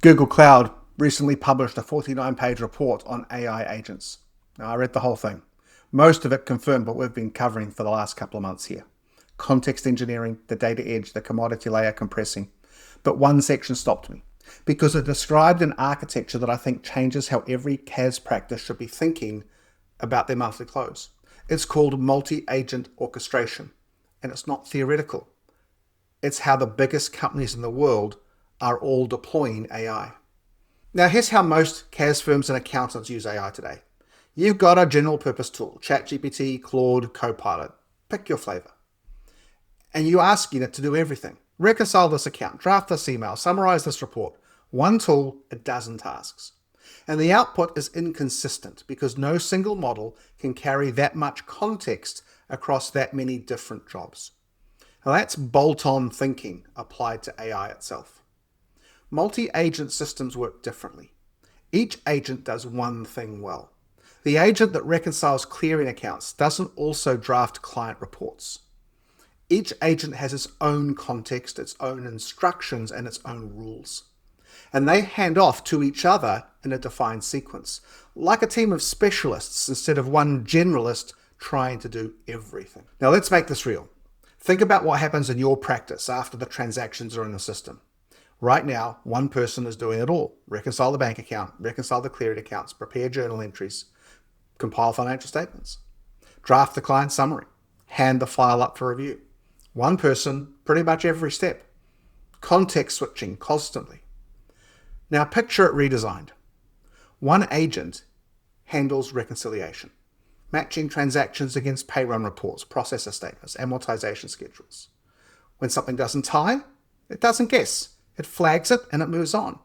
Google Cloud recently published a 49-page report on AI agents. Now, I read the whole thing. Most of it confirmed what we've been covering for the last couple of months here. Context engineering, the data edge, the commodity layer compressing. But one section stopped me because it described an architecture that I think changes how every CAS practice should be thinking about their monthly close. It's called Multi-Agent Orchestration, and it's not theoretical. It's how the biggest companies in the world are all deploying AI. Now, here's how most CAS firms and accountants use AI today. You've got a general purpose tool, ChatGPT, Claude, Copilot, pick your flavor. And you're asking it to do everything. Reconcile this account, draft this email, summarize this report. One tool, a dozen tasks. And the output is inconsistent because no single model can carry that much context across that many different jobs. Now, that's bolt-on thinking applied to AI itself. Multi-agent systems work differently. Each agent does one thing well. The agent that reconciles clearing accounts doesn't also draft client reports. Each agent has its own context, its own instructions, and its own rules. And they hand off to each other in a defined sequence, like a team of specialists instead of one generalist trying to do everything. Now let's make this real. Think about what happens in your practice after the transactions are in the system. Right now, one person is doing it all. Reconcile the bank account, reconcile the clearing accounts, prepare journal entries, compile financial statements, draft the client summary, hand the file up for review. One person, pretty much every step. Context switching constantly. Now picture it redesigned. One agent handles reconciliation, matching transactions against pay run reports, processor statements, amortization schedules. When something doesn't tie, it doesn't guess. It flags it and it moves on.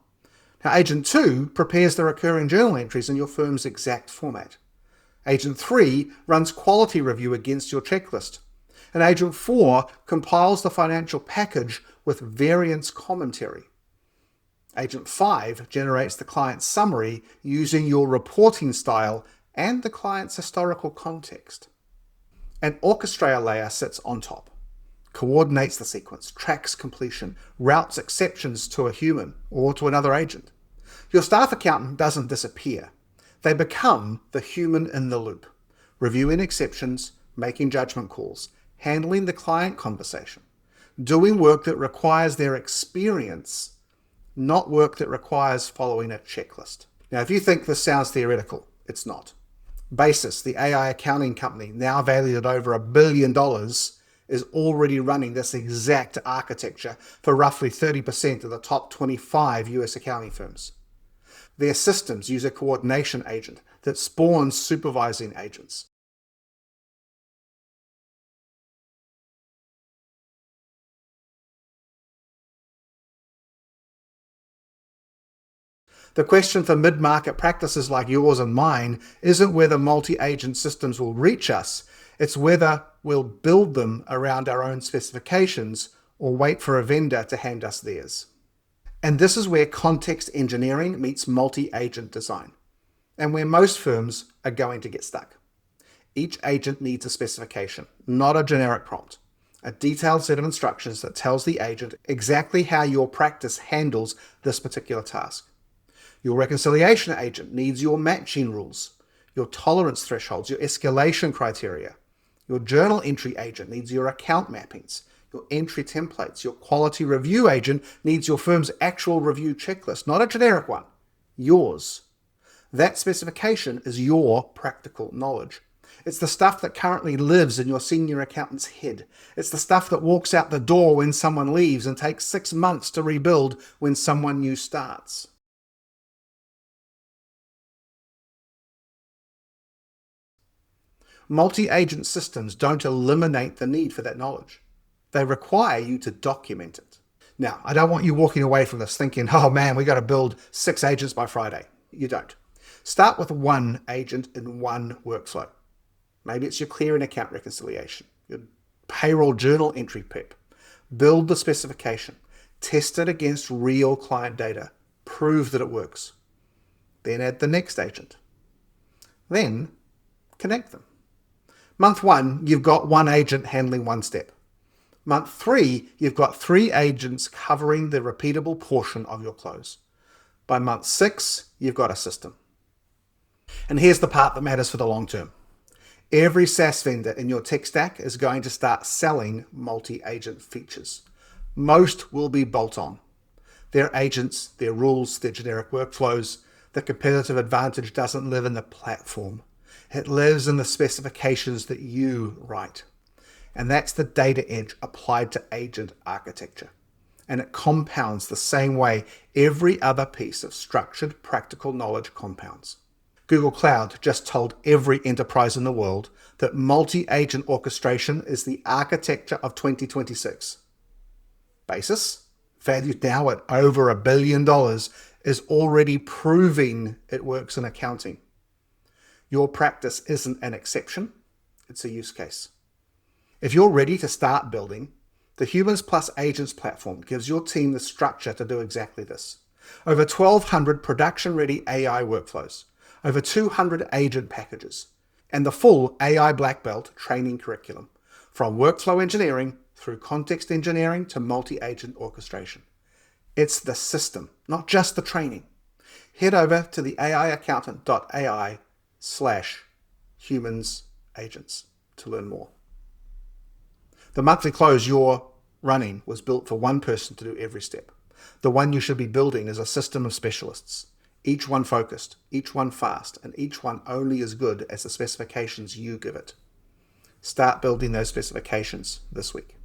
Now, Agent 2 prepares the recurring journal entries in your firm's exact format. Agent 3 runs quality review against your checklist. And Agent 4 compiles the financial package with variance commentary. Agent 5 generates the client summary using your reporting style and the client's historical context. An orchestrator layer sits on top. Coordinates the sequence, tracks completion, routes exceptions to a human or to another agent. Your staff accountant doesn't disappear. They become the human in the loop, reviewing exceptions, making judgment calls, handling the client conversation, doing work that requires their experience, not work that requires following a checklist. Now, if you think this sounds theoretical, it's not. Basis, the AI accounting company, now valued at over $1 billion, is already running this exact architecture for roughly 30% of the top 25 US accounting firms. Their systems use a coordination agent that spawns supervising agents. The question for mid-market practices like yours and mine isn't whether multi-agent systems will reach us, it's whether we'll build them around our own specifications or wait for a vendor to hand us theirs. And this is where context engineering meets multi-agent design, and where most firms are going to get stuck. Each agent needs a specification, not a generic prompt. A detailed set of instructions that tells the agent exactly how your practice handles this particular task. Your reconciliation agent needs your matching rules, your tolerance thresholds, your escalation criteria. Your journal entry agent needs your account mappings, your entry templates. Your quality review agent needs your firm's actual review checklist, not a generic one, yours. That specification is your practical knowledge. It's the stuff that currently lives in your senior accountant's head. It's the stuff that walks out the door when someone leaves and takes 6 months to rebuild when someone new starts. Multi-agent systems don't eliminate the need for that knowledge. They require you to document it. Now, I don't want you walking away from this thinking, oh man, we got to build 6 agents by Friday. You don't. Start with one agent in one workflow. Maybe it's your clearing account reconciliation, your payroll journal entry prep. Build the specification. Test it against real client data. Prove that it works. Then add the next agent. Then connect them. Month 1, you've got one agent handling one step. Month 3, you've got 3 agents covering the repeatable portion of your close. By month 6, you've got a system. And here's the part that matters for the long term. Every SaaS vendor in your tech stack is going to start selling multi-agent features. Most will be bolt-on. Their agents, their rules, their generic workflows. The competitive advantage doesn't live in the platform. It lives in the specifications that you write. And that's the data edge applied to agent architecture. And it compounds the same way every other piece of structured, practical knowledge compounds. Google Cloud just told every enterprise in the world that multi-agent orchestration is the architecture of 2026. Basis, valued now at over $1 billion, is already proving it works in accounting. Your practice isn't an exception, it's a use case. If you're ready to start building, the Humans Plus Agents platform gives your team the structure to do exactly this. Over 1,200 production-ready AI workflows, over 200 agent packages, and the full AI Black Belt training curriculum, from workflow engineering through context engineering to multi-agent orchestration. It's the system, not just the training. Head over to the aiaccountant.ai/humansagents to learn more. The monthly close you're running was built for one person to do every step. The one you should be building is a system of specialists, each one focused, each one fast, and each one only as good as the specifications you give it. Start building those specifications this week.